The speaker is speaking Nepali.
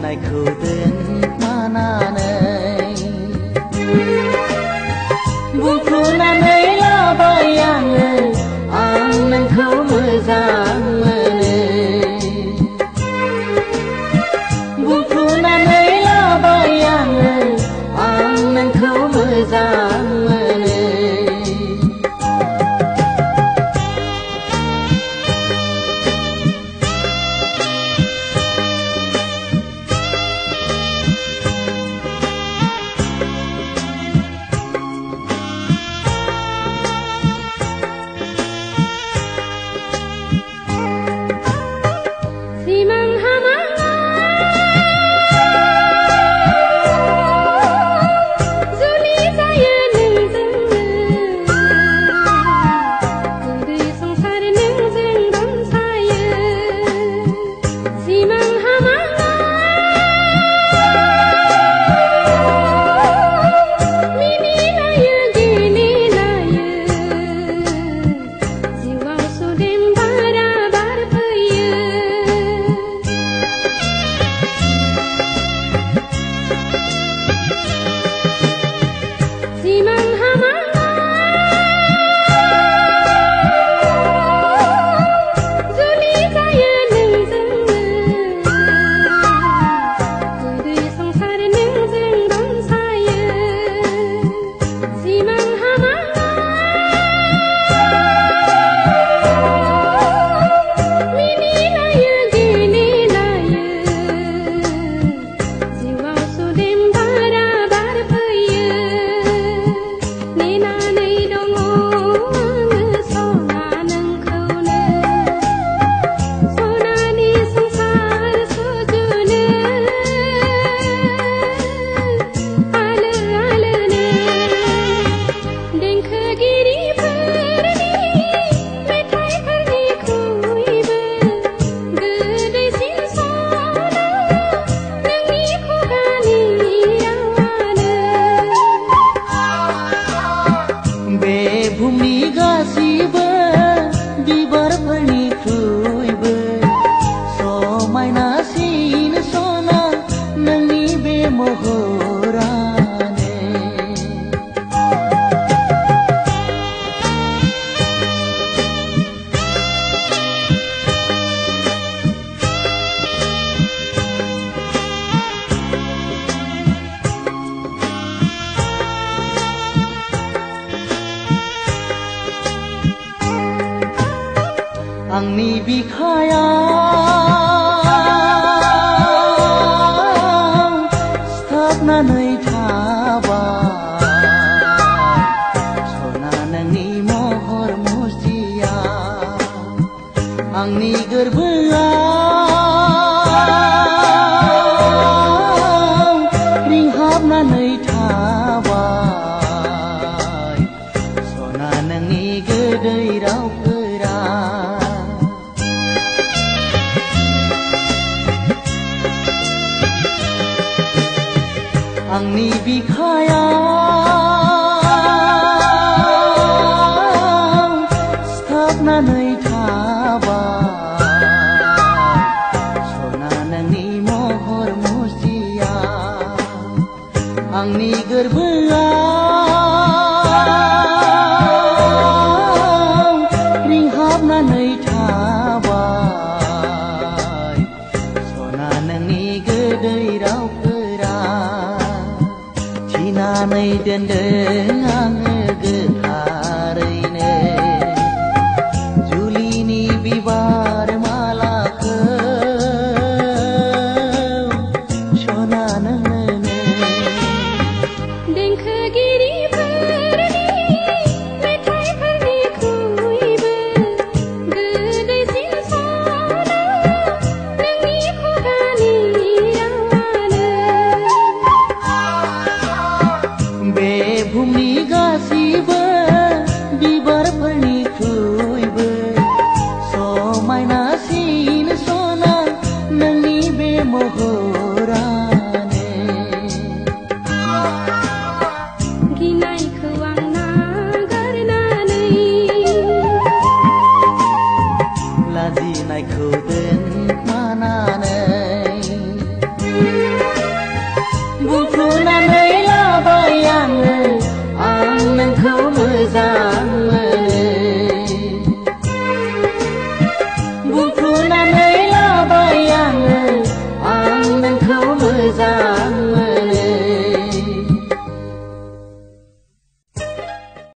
नायखौ दोनखोमानानै बुंफ्रुनानै लाबाय आङो आं नोंखौ मोजां मोनो बुंफ्रुनानै लाबाय आङो आं नोंखौ मोजां मोनो आंनि बिखायाव सिथाबनानै थाबाय सना नोंनि महर मुस्रिया आंनि गोरबोआव रिंहाबनानै थाबाय सना नोंनि गोदै रावफोरा आंनि बिखायाव सिथाबनानै थाबाय सना नोंनि महर मुस्रिया आंनि गोरबोआव रिंहाबनानै थाबाय सना नोंनि गोदै रावफोरा थिनानै दोनदों आङो गोथारैनो जुलिनि बिबार मालाखौ सना नोंनो देंखोगिरिफोरनि मेथाइफोरनिख्रुइबो गोदैसिन सना नोंनि खुगानि रावानो बे भुमनि मोजां